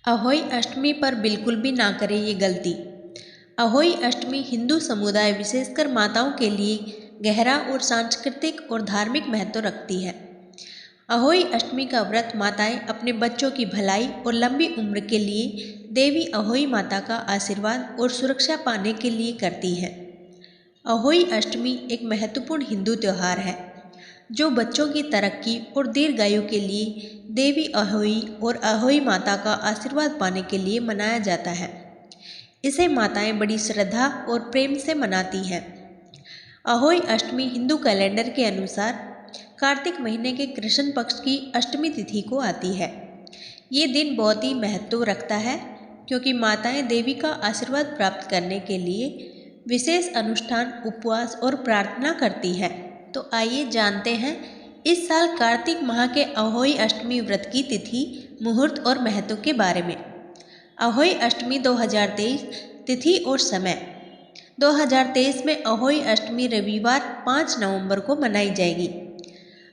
अहोई अष्टमी पर बिल्कुल भी ना करें ये गलती। अहोई अष्टमी हिंदू समुदाय विशेषकर माताओं के लिए गहरा और सांस्कृतिक और धार्मिक महत्व रखती है। अहोई अष्टमी का व्रत माताएं अपने बच्चों की भलाई और लंबी उम्र के लिए देवी अहोई माता का आशीर्वाद और सुरक्षा पाने के लिए करती हैं। अहोई अष्टमी एक महत्वपूर्ण हिंदू त्यौहार है जो बच्चों की तरक्की और दीर्घायु के लिए देवी अहोई और अहोई माता का आशीर्वाद पाने के लिए मनाया जाता है। इसे माताएं बड़ी श्रद्धा और प्रेम से मनाती हैं। अहोई अष्टमी हिंदू कैलेंडर के अनुसार कार्तिक महीने के कृष्ण पक्ष की अष्टमी तिथि को आती है। ये दिन बहुत ही महत्व रखता है क्योंकि माताएं देवी का आशीर्वाद प्राप्त करने के लिए विशेष अनुष्ठान, उपवास और प्रार्थना करती हैं। तो आइए जानते हैं इस साल कार्तिक माह के अहोई अष्टमी व्रत की तिथि, मुहूर्त और महत्व के बारे में। अहोई अष्टमी 2023 तिथि और समय। 2023 में अहोई अष्टमी रविवार 5 नवंबर को मनाई जाएगी।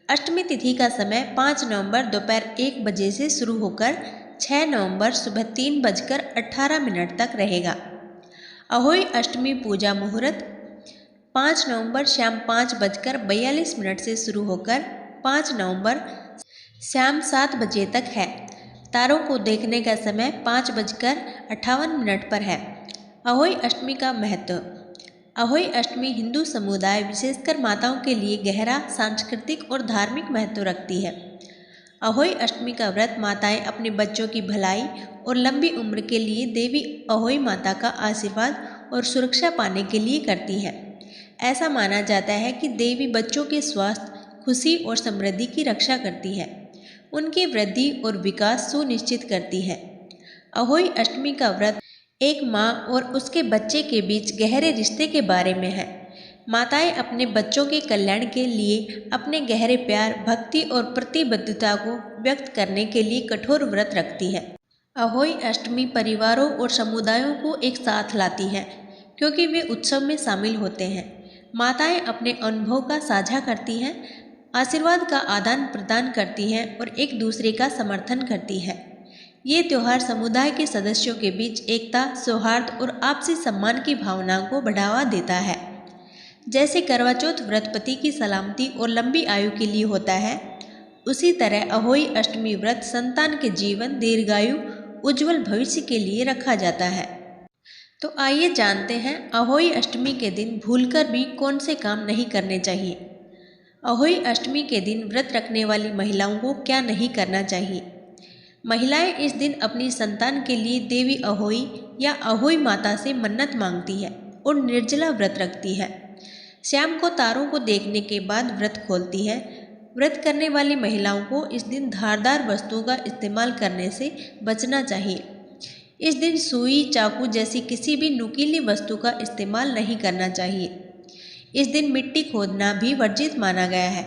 अष्टमी तिथि का समय 5 नवंबर दोपहर 1 बजे से शुरू होकर 6 नवंबर सुबह 3:18 तक रहेगा। अहोई अष्टमी पूजा मुहूर्त 5 नवंबर शाम 5:42 से शुरू होकर 5 नवंबर शाम 7 बजे तक है। तारों को देखने का समय 5:58 पर है। अहोई अष्टमी का महत्व। अहोई अष्टमी हिंदू समुदाय विशेषकर माताओं के लिए गहरा सांस्कृतिक और धार्मिक महत्व रखती है। अहोई अष्टमी का व्रत माताएं अपने बच्चों की भलाई और लंबी उम्र के लिए देवी अहोई माता का आशीर्वाद और सुरक्षा पाने के लिए करती हैं। ऐसा माना जाता है कि देवी बच्चों के स्वास्थ्य, खुशी और समृद्धि की रक्षा करती है, उनकी वृद्धि और विकास सुनिश्चित करती है। अहोई अष्टमी का व्रत एक माँ और उसके बच्चे के बीच गहरे रिश्ते के बारे में है। माताएं अपने बच्चों के कल्याण के लिए अपने गहरे प्यार, भक्ति और प्रतिबद्धता को व्यक्त करने के लिए कठोर व्रत रखती है। अहोई अष्टमी परिवारों और समुदायों को एक साथ लाती है क्योंकि वे उत्सव में शामिल होते हैं। माताएं अपने अनुभव का साझा करती हैं, आशीर्वाद का आदान प्रदान करती हैं और एक दूसरे का समर्थन करती हैं। ये त्यौहार समुदाय के सदस्यों के बीच एकता, सौहार्द और आपसी सम्मान की भावनाओं को बढ़ावा देता है। जैसे करवा चौथ व्रत पति की सलामती और लंबी आयु के लिए होता है, उसी तरह अहोई अष्टमी व्रत संतान के जीवन, दीर्घायु, उज्जवल भविष्य के लिए रखा जाता है। तो आइए जानते हैं अहोई अष्टमी के दिन भूलकर भी कौन से काम नहीं करने चाहिए। अहोई अष्टमी के दिन व्रत रखने वाली महिलाओं को क्या नहीं करना चाहिए। महिलाएं इस दिन अपनी संतान के लिए देवी अहोई या अहोई माता से मन्नत मांगती है और निर्जला व्रत रखती है। शाम को तारों को देखने के बाद व्रत खोलती है। व्रत करने वाली महिलाओं को इस दिन धारदार वस्तुओं का इस्तेमाल करने से बचना चाहिए। इस दिन सुई, चाकू जैसी किसी भी नुकीली वस्तु का इस्तेमाल नहीं करना चाहिए। इस दिन मिट्टी खोदना भी वर्जित माना गया है।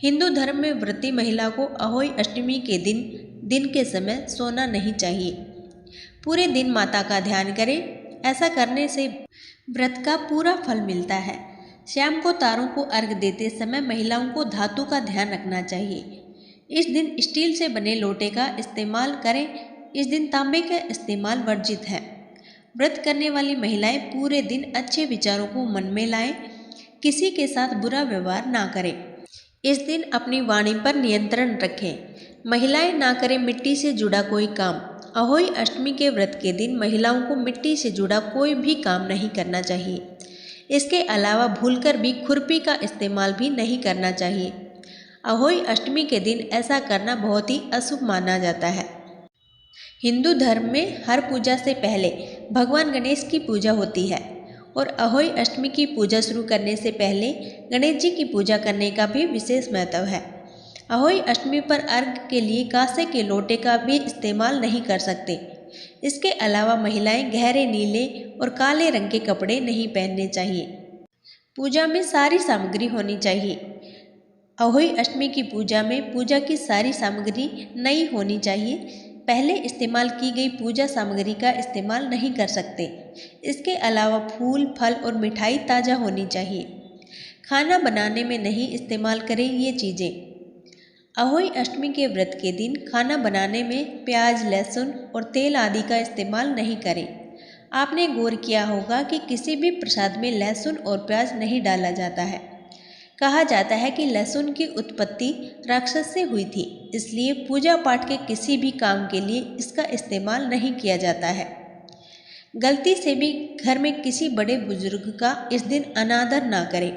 हिंदू धर्म में व्रती महिला को अहोई अष्टमी के दिन के समय सोना नहीं चाहिए। पूरे दिन माता का ध्यान करें, ऐसा करने से व्रत का पूरा फल मिलता है। शाम को तारों को अर्घ देते समय महिलाओं को धातु का ध्यान रखना चाहिए। इस दिन स्टील से बने लोटे का इस्तेमाल करें। इस दिन तांबे का इस्तेमाल वर्जित है। व्रत करने वाली महिलाएं पूरे दिन अच्छे विचारों को मन में लाएं, किसी के साथ बुरा व्यवहार ना करें। इस दिन अपनी वाणी पर नियंत्रण रखें। महिलाएं ना करें मिट्टी से जुड़ा कोई काम। अहोई अष्टमी के व्रत के दिन महिलाओं को मिट्टी से जुड़ा कोई भी काम नहीं करना चाहिए। इसके अलावा भूलकर भी खुरपी का इस्तेमाल भी नहीं करना चाहिए। अहोई अष्टमी के दिन ऐसा करना बहुत ही अशुभ माना जाता है। हिंदू धर्म में हर पूजा से पहले भगवान गणेश की पूजा होती है और अहोई अष्टमी की पूजा शुरू करने से पहले गणेश जी की पूजा करने का भी विशेष महत्व है। अहोई अष्टमी पर अर्घ के लिए कांसे के लोटे का भी इस्तेमाल नहीं कर सकते। इसके अलावा महिलाएं गहरे नीले और काले रंग के कपड़े नहीं पहनने चाहिए। पूजा में सारी सामग्री होनी चाहिए। अहोई अष्टमी की पूजा में पूजा की सारी सामग्री नई होनी चाहिए। पहले इस्तेमाल की गई पूजा सामग्री का इस्तेमाल नहीं कर सकते। इसके अलावा फूल, फल और मिठाई ताज़ा होनी चाहिए। खाना बनाने में नहीं इस्तेमाल करें ये चीज़ें। अहोई अष्टमी के व्रत के दिन खाना बनाने में प्याज, लहसुन और तेल आदि का इस्तेमाल नहीं करें। आपने गौर किया होगा कि किसी भी प्रसाद में लहसुन और प्याज नहीं डाला जाता है। कहा जाता है कि लहसुन की उत्पत्ति राक्षस से हुई थी, इसलिए पूजा पाठ के किसी भी काम के लिए इसका इस्तेमाल नहीं किया जाता है। गलती से भी घर में किसी बड़े बुजुर्ग का इस दिन अनादर ना करें।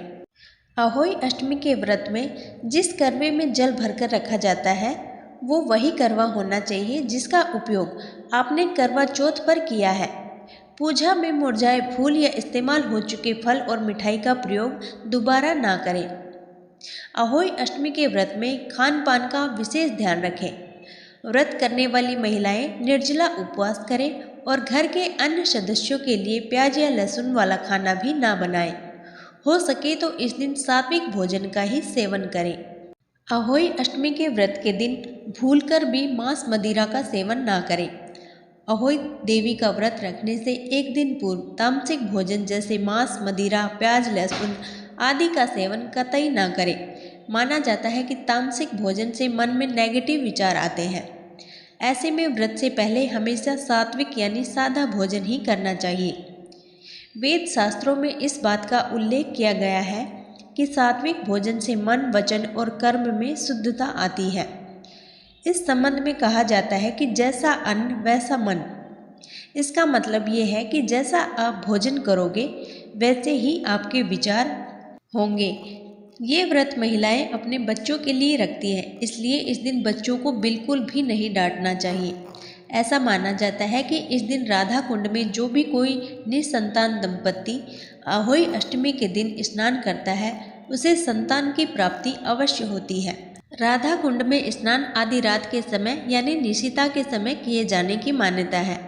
अहोई अष्टमी के व्रत में जिस करवे में जल भरकर रखा जाता है वो वही करवा होना चाहिए जिसका उपयोग आपने करवा चौथ पर किया है। पूजा में मुरझाए फूल या इस्तेमाल हो चुके फल और मिठाई का प्रयोग दोबारा ना करें। अहोई अष्टमी के व्रत में खान पान का विशेष ध्यान रखें। व्रत करने वाली महिलाएं निर्जला उपवास करें और घर के अन्य सदस्यों के लिए प्याज या लहसुन वाला खाना भी ना बनाएं। हो सके तो इस दिन सात्विक भोजन का ही सेवन करें। अहोई अष्टमी के व्रत के दिन भूलकर भी मांस मदिरा का सेवन ना करें। अहोई देवी का व्रत रखने से एक दिन पूर्व तामसिक भोजन जैसे मांस, मदिरा, प्याज, लहसुन आदि का सेवन कतई ना करें। माना जाता है कि तामसिक भोजन से मन में नेगेटिव विचार आते हैं। ऐसे में व्रत से पहले हमेशा सात्विक यानी सादा भोजन ही करना चाहिए। वेद शास्त्रों में इस बात का उल्लेख किया गया है कि सात्विक भोजन से मन, वचन और कर्म में शुद्धता आती है। इस संबंध में कहा जाता है कि जैसा अन्न वैसा मन। इसका मतलब ये है कि जैसा आप भोजन करोगे वैसे ही आपके विचार होंगे। ये व्रत महिलाएं अपने बच्चों के लिए रखती हैं, इसलिए इस दिन बच्चों को बिल्कुल भी नहीं डांटना चाहिए। ऐसा माना जाता है कि इस दिन राधा कुंड में जो भी कोई निसंतान दंपत्ति अहोई अष्टमी के दिन स्नान करता है उसे संतान की प्राप्ति अवश्य होती है। राधा कुंड में स्नान आधी रात के समय यानी निशिता के समय किए जाने की मान्यता है।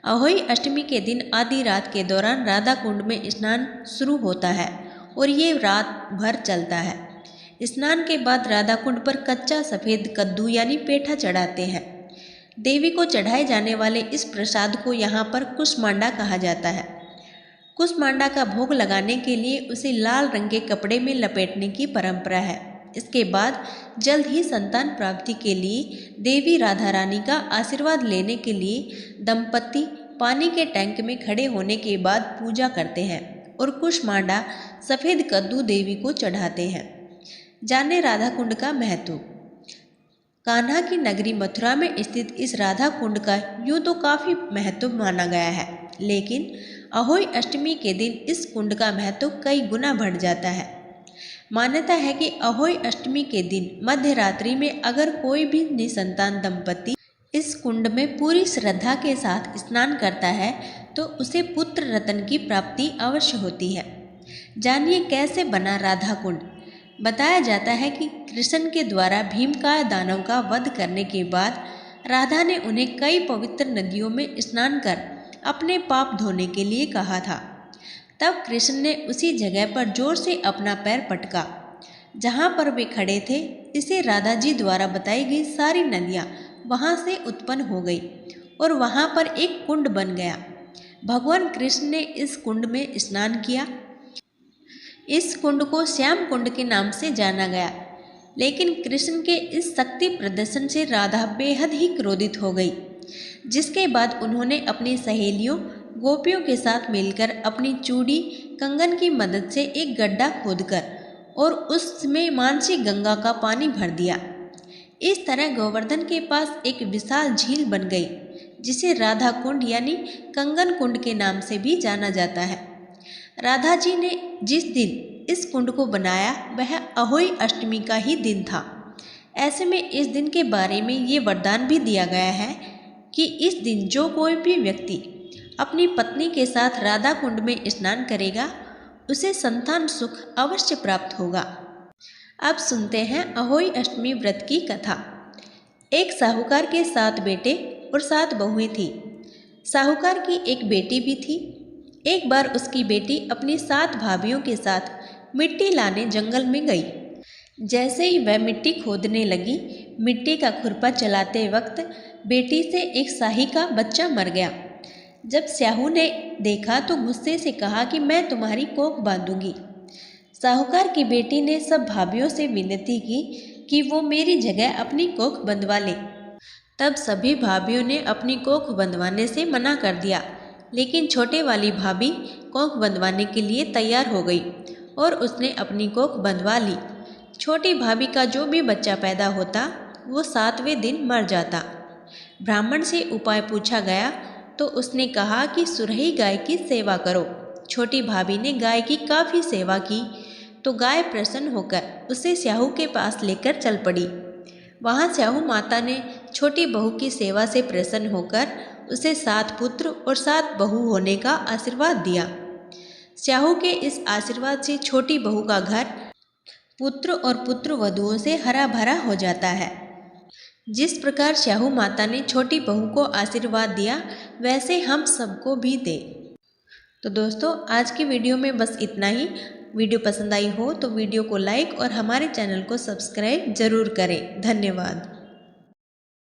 अहोई अष्टमी के दिन आधी रात के दौरान राधा कुंड में स्नान शुरू होता है और ये रात भर चलता है। स्नान के बाद राधा कुंड पर कच्चा सफ़ेद कद्दू यानी पेठा चढ़ाते हैं। देवी को चढ़ाए जाने वाले इस प्रसाद को यहाँ पर कुसमांडा कहा जाता है। कुसमांडा का भोग लगाने के लिए उसे लाल रंग के कपड़े में लपेटने की परंपरा है। इसके बाद जल्द ही संतान प्राप्ति के लिए देवी राधा रानी का आशीर्वाद लेने के लिए दंपत्ति पानी के टैंक में खड़े होने के बाद पूजा करते हैं और कुसमांडा सफ़ेद कद्दू देवी को चढ़ाते हैं। जाने राधा कुंड का महत्व। कान्हा की नगरी मथुरा में स्थित इस राधा कुंड का यूँ तो काफ़ी महत्व माना गया है, लेकिन अहोई अष्टमी के दिन इस कुंड का महत्व कई गुना बढ़ जाता है। मान्यता है कि अहोई अष्टमी के दिन मध्य रात्रि में अगर कोई भी निसंतान दंपत्ति इस कुंड में पूरी श्रद्धा के साथ स्नान करता है तो उसे पुत्र रत्न की प्राप्ति अवश्य होती है। जानिए कैसे बना राधा कुंड। बताया जाता है कि कृष्ण के द्वारा भीमकाय दानव का वध करने के बाद राधा ने उन्हें कई पवित्र नदियों में स्नान कर अपने पाप धोने के लिए कहा था। तब कृष्ण ने उसी जगह पर जोर से अपना पैर पटका जहाँ पर वे खड़े थे। इसे राधा जी द्वारा बताई गई सारी नदियाँ वहाँ से उत्पन्न हो गई और वहाँ पर एक कुंड बन गया। भगवान कृष्ण ने इस कुंड में स्नान किया। इस कुंड को श्याम कुंड के नाम से जाना गया, लेकिन कृष्ण के इस शक्ति प्रदर्शन से राधा बेहद ही क्रोधित हो गई, जिसके बाद उन्होंने अपनी सहेलियों गोपियों के साथ मिलकर अपनी चूड़ी कंगन की मदद से एक गड्ढा खोदकर और उसमें मानसी गंगा का पानी भर दिया। इस तरह गोवर्धन के पास एक विशाल झील बन गई, जिसे राधा कुंड यानी कंगन कुंड के नाम से भी जाना जाता है। राधा जी ने जिस दिन इस कुंड को बनाया वह अहोई अष्टमी का ही दिन था। ऐसे में इस दिन के बारे में ये वरदान भी दिया गया है कि इस दिन जो कोई भी व्यक्ति अपनी पत्नी के साथ राधा कुंड में स्नान करेगा उसे संतान सुख अवश्य प्राप्त होगा। अब सुनते हैं अहोई अष्टमी व्रत की कथा। एक साहूकार के 7 बेटे और 7 बहुएं थी। साहूकार की एक बेटी भी थी। एक बार उसकी बेटी अपनी 7 भाभियों के साथ मिट्टी लाने जंगल में गई। जैसे ही वह मिट्टी खोदने लगी, मिट्टी का खुरपा चलाते वक्त बेटी से एक शाही का बच्चा मर गया। जब स्याहू ने देखा तो गुस्से से कहा कि मैं तुम्हारी कोख बांधूंगी। साहूकार की बेटी ने सब भाभियों से विनती की कि वो मेरी जगह अपनी कोख बंधवा ले। तब सभी भाभीयों ने अपनी कोख बंधवाने से मना कर दिया, लेकिन छोटे वाली भाभी कोख बंधवाने के लिए तैयार हो गई और उसने अपनी कोख बंधवा ली। छोटी भाभी का जो भी बच्चा पैदा होता वो 7वें दिन मर जाता। ब्राह्मण से उपाय पूछा गया तो उसने कहा कि सुरही गाय की सेवा करो। छोटी भाभी ने गाय की काफ़ी सेवा की तो गाय प्रसन्न होकर उसे स्याहू के पास लेकर चल पड़ी। वहाँ स्याहू माता ने छोटी बहू की सेवा से प्रसन्न होकर उसे 7 पुत्र और 7 बहू होने का आशीर्वाद दिया। स्याहू के इस आशीर्वाद से छोटी बहू का घर पुत्र और पुत्र वधुओं से हरा भरा हो जाता है। जिस प्रकार स्याहू माता ने छोटी बहू को आशीर्वाद दिया, वैसे हम सबको भी दे। तो दोस्तों, आज की वीडियो में बस इतना ही। वीडियो पसंद आई हो तो वीडियो को लाइक और हमारे चैनल को सब्सक्राइब ज़रूर करें। धन्यवाद।